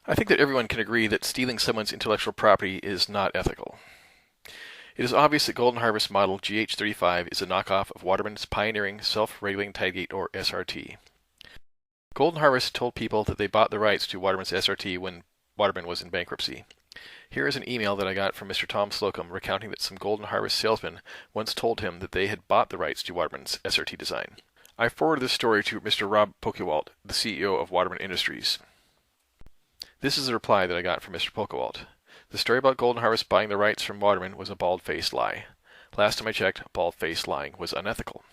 I think that everyone can agree that stealing someone's intellectual property is not ethical. It is obvious that Golden Harvest model GH35 is a knockoff of Waterman's pioneering self-regulating tidegate, or SRT. Golden Harvest told people that they bought the rights to Waterman's SRT when Waterman was in bankruptcy. Here is an email that I got from Mr. Tom Slocum recounting that some Golden Harvest salesmen once told him that they had bought the rights to Waterman's SRT design. I forwarded this story to Mr. Rob Pokewalt, the CEO of Waterman Industries. This is the reply that I got from Mr. Pokewalt. The story about Golden Harvest buying the rights from Waterman was a bald-faced lie. Last time I checked, bald-faced lying was unethical.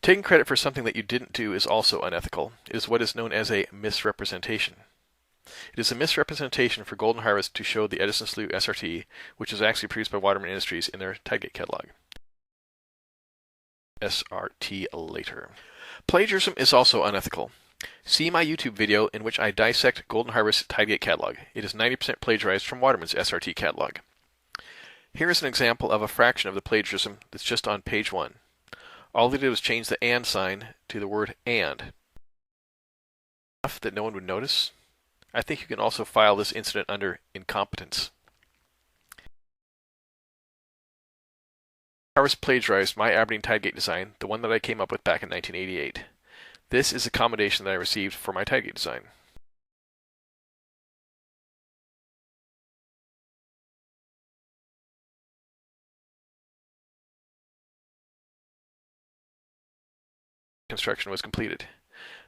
Taking credit for something that you didn't do is also unethical. It is what is known as a misrepresentation. It is a misrepresentation for Golden Harvest to show the Edison Slew SRT, which is actually produced by Waterman Industries in their tidegate catalog. SRT later. Plagiarism is also unethical. See my YouTube video in which I dissect Golden Harvest tidegate catalog. It is 90% plagiarized from Waterman's SRT catalog. Here is an example of a fraction of the plagiarism that's just on page 1. All they did was change the and sign to the word and. Enough that no one would notice? I think you can also file this incident under incompetence. Harvest plagiarized my Aberdeen tidegate design, the one that I came up with back in 1988. This is a commendation that I received for my tidegate design. Construction was completed.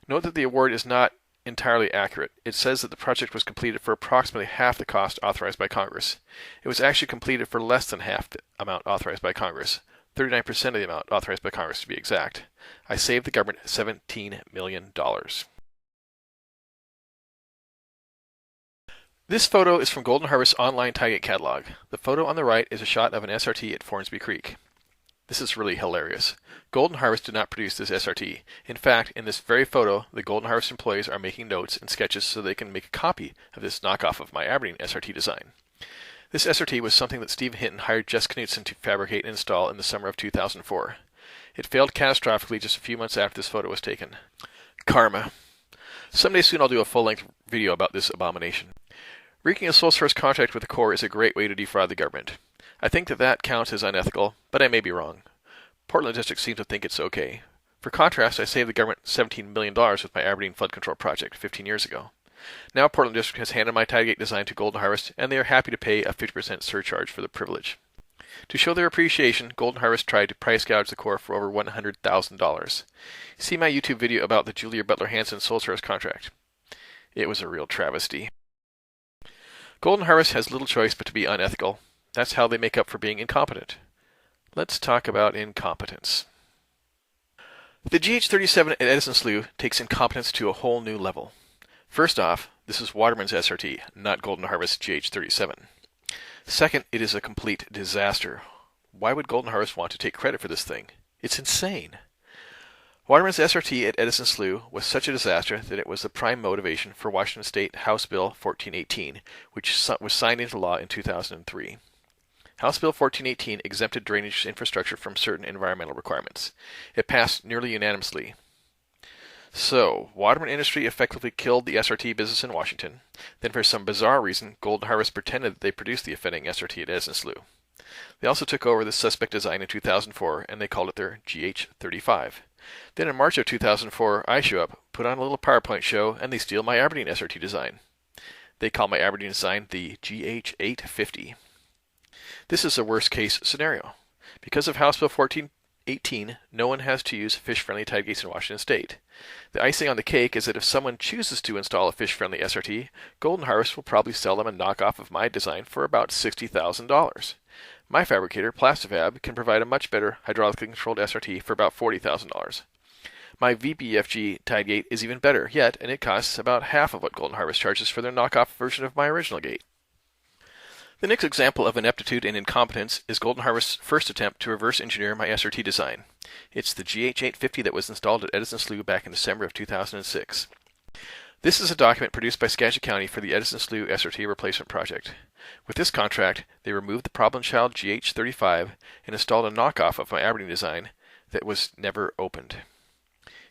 Note that the award is not entirely accurate. It says that the project was completed for approximately half the cost authorized by Congress. It was actually completed for less than half the amount authorized by Congress, 39% of the amount authorized by Congress to be exact. I saved the government $17 million. This photo is from Golden Harvest's online tidegate catalog. The photo on the right is a shot of an SRT at Formsby Creek. This is really hilarious. Golden Harvest did not produce this SRT. In fact, in this very photo, the Golden Harvest employees are making notes and sketches so they can make a copy of this knockoff of my Aberdeen SRT design. This SRT was something that Steve Hinton hired Jess Knutson to fabricate and install in the summer of 2004. It failed catastrophically just a few months after this photo was taken. Karma. Someday soon I'll do a full-length video about this abomination. Wreaking a sole source contract with the Corps is a great way to defraud the government. I think that counts as unethical, but I may be wrong. Portland District seems to think it's okay. For contrast, I saved the government $17 million with my Aberdeen flood control project 15 years ago. Now Portland District has handed my tidegate design to Golden Harvest, and they are happy to pay a 50% surcharge for the privilege. To show their appreciation, Golden Harvest tried to price gouge the Corps for over $100,000. See my YouTube video about the Julia Butler Hanson sole source contract. It was a real travesty. Golden Harvest has little choice but to be unethical. That's how they make up for being incompetent. Let's talk about incompetence. The GH37 at Edison Slew takes incompetence to a whole new level. First off, this is Waterman's SRT, not Golden Harvest GH37. Second, it is a complete disaster. Why would Golden Harvest want to take credit for this thing? It's insane. Waterman's SRT at Edison Slew was such a disaster that it was the prime motivation for Washington State House Bill 1418, which was signed into law in 2003. House Bill 1418 exempted drainage infrastructure from certain environmental requirements. It passed nearly unanimously. So, Waterman Industry effectively killed the SRT business in Washington. Then for some bizarre reason, Golden Harvest pretended that they produced the offending SRT at Edison Slew. They also took over the suspect design in 2004, and they called it their GH35. Then in March of 2004, I show up, put on a little PowerPoint show, and they steal my Aberdeen SRT design. They call my Aberdeen design the GH850. This is a worst-case scenario. Because of House Bill 1418, no one has to use fish-friendly tidegates in Washington State. The icing on the cake is that if someone chooses to install a fish-friendly SRT, Golden Harvest will probably sell them a knockoff of my design for about $60,000. My fabricator, Plastifab, can provide a much better hydraulically controlled SRT for about $40,000. My VBFG tidegate is even better yet, and it costs about half of what Golden Harvest charges for their knockoff version of my original gate. The next example of ineptitude and incompetence is Golden Harvest's first attempt to reverse engineer my SRT design. It's the GH850 that was installed at Edison Slew back in December of 2006. This is a document produced by Skagit County for the Edison Slew SRT replacement project. With this contract, they removed the problem child GH35 and installed a knockoff of my Aberdeen design that was never opened.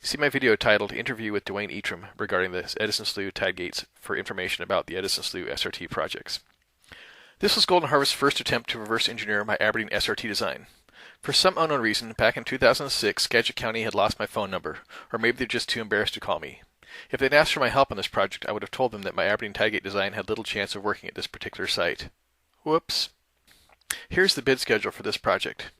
See my video titled Interview with Dwayne Eitram regarding the Edison Slough tide gates for information about the Edison Slough SRT projects. This was Golden Harvest's first attempt to reverse engineer my Aberdeen SRT design. For some unknown reason, back in 2006, Skagit County had lost my phone number, or maybe they're just too embarrassed to call me. If they'd asked for my help on this project, I would have told them that my Aberdeen tide gate design had little chance of working at this particular site. Whoops. Here's the bid schedule for this project.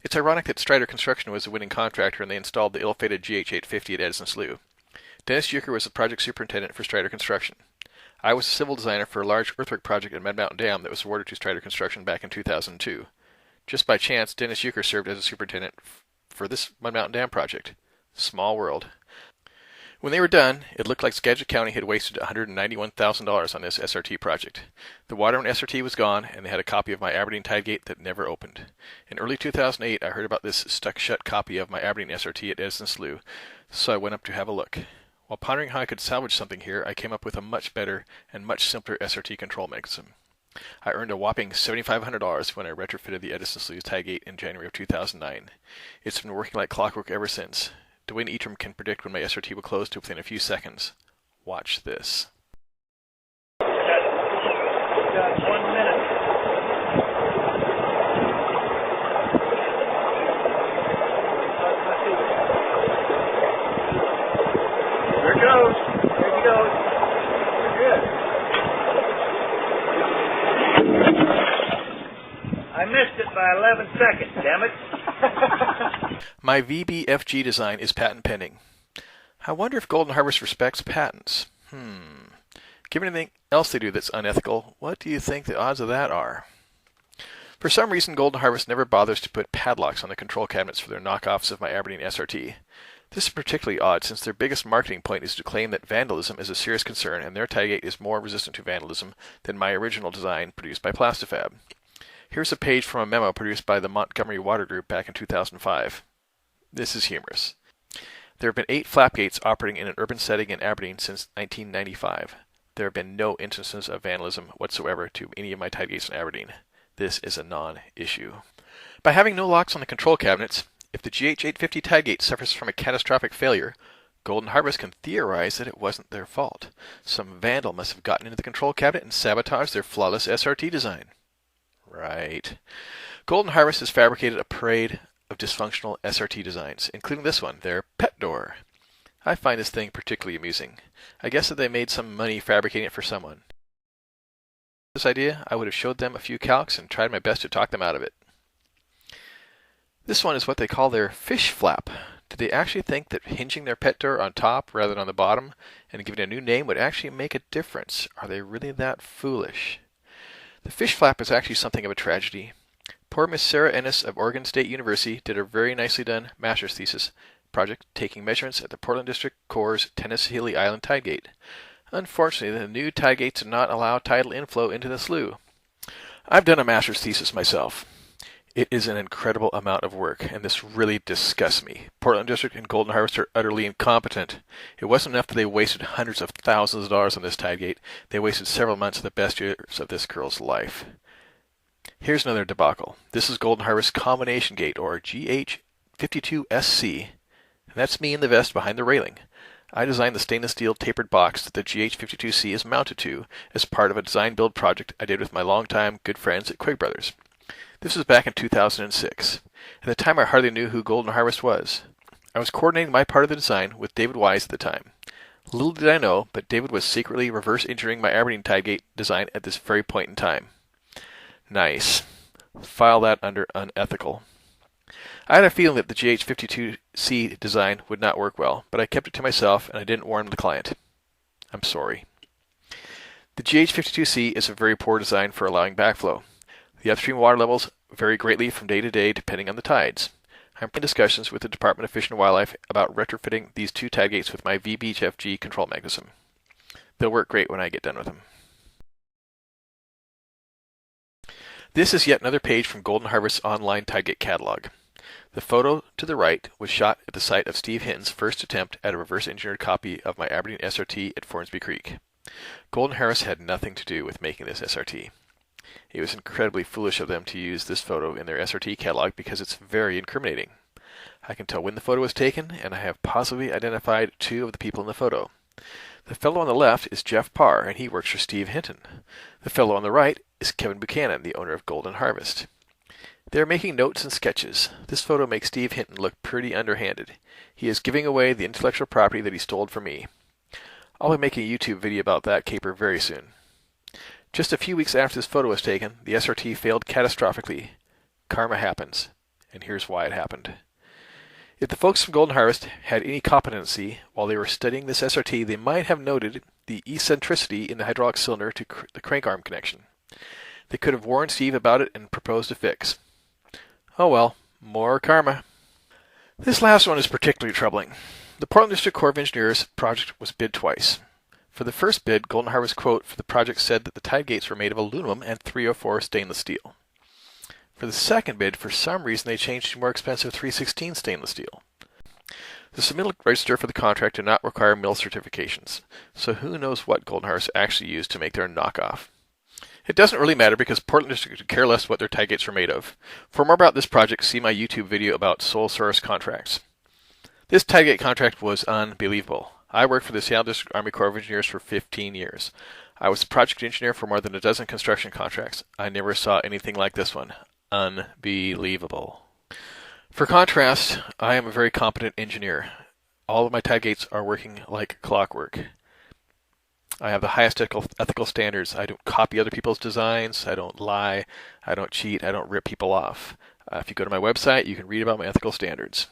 It's ironic that Strider Construction was the winning contractor and they installed the ill-fated GH850 at Edison Slough. Dennis Euchre was the project superintendent for Strider Construction. I was a civil designer for a large earthwork project at Med Mountain Dam that was awarded to Strider Construction back in 2002. Just by chance, Dennis Euchre served as a superintendent for this Mud Mountain Dam project. Small world. When they were done, it looked like Skagit County had wasted $191,000 on this SRT project. The water on SRT was gone, and they had a copy of my Aberdeen tide gate that never opened. In early 2008, I heard about this stuck-shut copy of my Aberdeen SRT at Edison Slough, so I went up to have a look. While pondering how I could salvage something here, I came up with a much better and much simpler SRT control mechanism. I earned a whopping $7,500 when I retrofitted the Edison Slough tide gate in January of 2009. It's been working like clockwork ever since. Dwayne Eitram can predict when my SRT will close to within a few seconds. Watch this. Got 1 minute. There it goes. There he goes. Good. I missed it by 11 seconds, damn it. My VBFG design is patent pending. I wonder if Golden Harvest respects patents. Given anything else they do that's unethical, what do you think the odds of that are? For some reason, Golden Harvest never bothers to put padlocks on the control cabinets for their knockoffs of my Aberdeen SRT. This is particularly odd since their biggest marketing point is to claim that vandalism is a serious concern and their tide gate is more resistant to vandalism than my original design produced by Plastifab. Here's a page from a memo produced by the Montgomery Water Group back in 2005. This is humorous. There have been 8 flap gates operating in an urban setting in Aberdeen since 1995. There have been no instances of vandalism whatsoever to any of my tide gates in Aberdeen. This is a non-issue. By having no locks on the control cabinets, if the GH850 tide gate suffers from a catastrophic failure, Golden Harvest can theorize that it wasn't their fault. Some vandal must have gotten into the control cabinet and sabotaged their flawless SRT design. Right. Golden Harvest has fabricated a parade of dysfunctional SRT designs, including this one, their pet door. I find this thing particularly amusing. I guess that they made some money fabricating it for someone. This idea, I would have showed them a few calcs and tried my best to talk them out of it. This one is what they call their fish flap. Did they actually think that hinging their pet door on top rather than on the bottom and giving it a new name would actually make a difference? Are they really that foolish? The fish flap is actually something of a tragedy. Poor Miss Sarah Ennis of Oregon State University did a very nicely done master's thesis project taking measurements at the Portland District Corps' Tennessee Island tide gate. Unfortunately, the new tide gates do not allow tidal inflow into the slough. I've done a master's thesis myself. It is an incredible amount of work, and this really disgusts me. Portland District and Golden Harvest are utterly incompetent. It wasn't enough that they wasted hundreds of thousands of dollars on this tide gate. They wasted several months of the best years of this girl's life. Here's another debacle. This is Golden Harvest's combination gate, or GH52SC. And that's me in the vest behind the railing. I designed the stainless steel tapered box that the GH52C is mounted to as part of a design build project I did with my longtime good friends at Quigg Brothers. This was back in 2006. At the time, I hardly knew who Golden Harvest was. I was coordinating my part of the design with David Wise at the time. Little did I know, but David was secretly reverse engineering my Aberdeen tide gate design at this very point in time. Nice. File that under unethical. I had a feeling that the GH52C design would not work well, but I kept it to myself and I didn't warn the client. I'm sorry. The GH52C is a very poor design for allowing backflow. The upstream water levels vary greatly from day to day depending on the tides. I'm in discussions with the Department of Fish and Wildlife about retrofitting these 2 tide gates with my VBFG control mechanism. They'll work great when I get done with them. This is yet another page from Golden Harvest's online tide gate catalog. The photo to the right was shot at the site of Steve Hinton's first attempt at a reverse engineered copy of my Aberdeen SRT at Formsby Creek. Golden Harvest had nothing to do with making this SRT. It was incredibly foolish of them to use this photo in their SRT catalog because it's very incriminating. I can tell when the photo was taken, and I have possibly identified two of the people in the photo. The fellow on the left is Jeff Parr, and he works for Steve Hinton. The fellow on the right is Kevin Buchanan, the owner of Golden Harvest. They are making notes and sketches. This photo makes Steve Hinton look pretty underhanded. He is giving away the intellectual property that he stole from me. I'll be making a YouTube video about that caper very soon. Just a few weeks after this photo was taken, the SRT failed catastrophically. Karma happens, and here's why it happened. If the folks from Golden Harvest had any competency while they were studying this SRT, they might have noted the eccentricity in the hydraulic cylinder to the crank arm connection. They could have warned Steve about it and proposed a fix. Oh well, more karma. This last one is particularly troubling. The Portland District Corps of Engineers project was bid twice. For the first bid, Golden Harvest quote for the project said that the tide gates were made of aluminum and 304 stainless steel. For the second bid, for some reason, they changed to more expensive 316 stainless steel. The submittal register for the contract did not require mill certifications, so who knows what Golden Harvest actually used to make their knockoff. It doesn't really matter because Portland District could care less what their tide gates were made of. For more about this project, see my YouTube video about sole source contracts. This tide gate contract was unbelievable. I worked for the Seattle District Army Corps of Engineers for 15 years. I was the project engineer for more than a dozen construction contracts. I never saw anything like this one. Unbelievable. For contrast, I am a very competent engineer. All of my tide gates are working like clockwork. I have the highest ethical standards. I don't copy other people's designs. I don't lie. I don't cheat. I don't rip people off. If you go to my website, you can read about my ethical standards.